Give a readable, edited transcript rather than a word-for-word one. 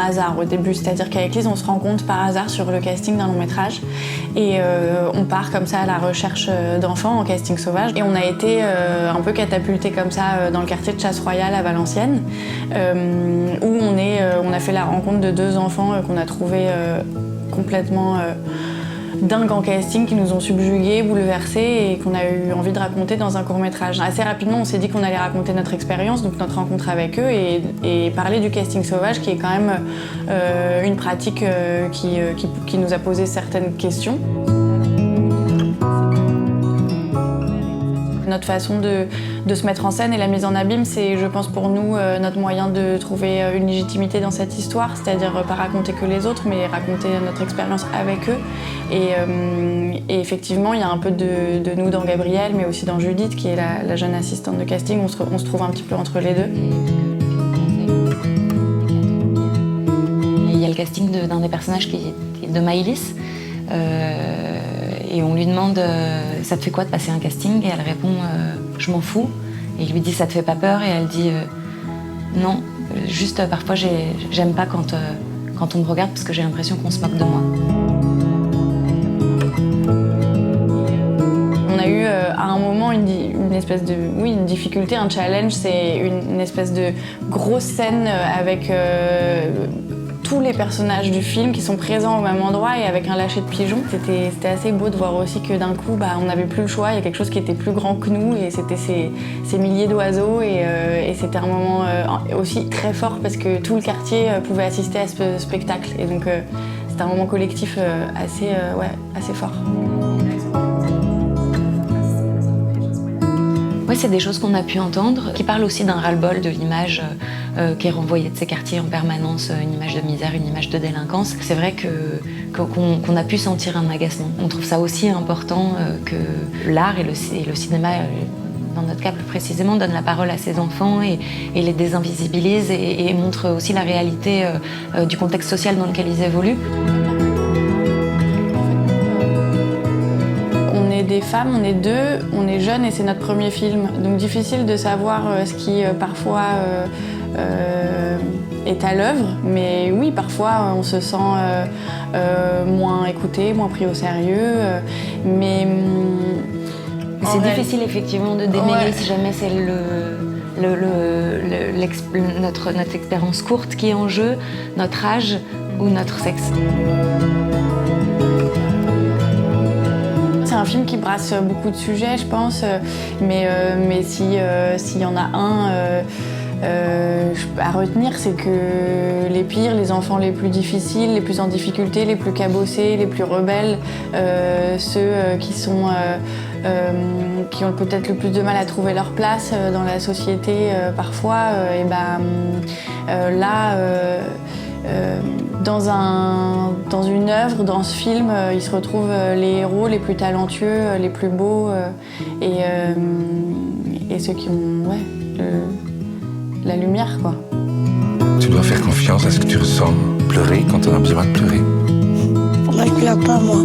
hasard au début, c'est-à-dire qu'avec Lise, on se rencontre par hasard sur le casting d'un long métrage et on part comme ça à la recherche d'enfants en casting sauvage. Et on a été un peu catapultés comme ça dans le quartier de Chasse-Royale à Valenciennes, où on a fait la rencontre de 2 enfants qu'on a trouvés complètement dingues en casting, qui nous ont subjugués, bouleversés et qu'on a eu envie de raconter dans un court-métrage. Assez rapidement, on s'est dit qu'on allait raconter notre expérience, donc notre rencontre avec eux et parler du casting sauvage, qui est quand même une pratique qui nous a posé certaines questions. Notre façon de se mettre en scène et la mise en abîme, c'est, je pense, pour nous, notre moyen de trouver une légitimité dans cette histoire, c'est-à-dire pas raconter que les autres, mais raconter notre expérience avec eux. Et effectivement, il y a un peu de nous dans Gabrielle, mais aussi dans Judith, qui est la jeune assistante de casting. On se trouve un petit peu entre les deux. Il y a le casting d'un des personnages qui est de Maëlys. Et on lui demande « ça te fait quoi de passer un casting ?» Et elle répond « je m'en fous ». Et il lui dit « ça te fait pas peur ?» Et elle dit « non, juste parfois j'aime pas quand on me regarde parce que j'ai l'impression qu'on se moque de moi ». On a eu à un moment une espèce de une difficulté, un challenge, c'est une espèce de grosse scène avec tous les personnages du film qui sont présents au même endroit et avec un lâcher de pigeons. C'était assez beau de voir aussi que d'un coup, on n'avait plus le choix, il y a quelque chose qui était plus grand que nous et c'était ces milliers d'oiseaux et c'était un moment aussi très fort parce que tout le quartier pouvait assister à ce spectacle et donc c'était un moment collectif assez fort. Oui, c'est des choses qu'on a pu entendre, qui parlent aussi d'un ras-le-bol de l'image qui est renvoyée de ces quartiers en permanence, une image de misère, une image de délinquance. C'est vrai qu'on a pu sentir un agacement. On trouve ça aussi important que l'art et le cinéma, dans notre cas plus précisément, donnent la parole à ces enfants et les désinvisibilisent et montrent aussi la réalité du contexte social dans lequel ils évoluent. Des femmes, on est 2, on est jeunes et c'est notre premier film. Donc difficile de savoir ce qui parfois est à l'œuvre. Mais oui, parfois on se sent moins écouté, moins pris au sérieux. Mais c'est difficile effectivement de démêler si jamais c'est notre expérience courte qui est en jeu, notre âge ou notre sexe. C'est un film qui brasse beaucoup de sujets, je pense, mais s'il y en a un à retenir, c'est que les pires, les enfants les plus difficiles, les plus en difficulté, les plus cabossés, les plus rebelles, ceux qui ont peut-être le plus de mal à trouver leur place dans la société parfois, dans une œuvre, dans ce film, ils se retrouvent les héros les plus talentueux, les plus beaux et ceux qui ont la lumière, quoi. Tu dois faire confiance à ce que tu ressens. Pleurer quand tu as besoin de pleurer. Moi, je pleure pas, moi.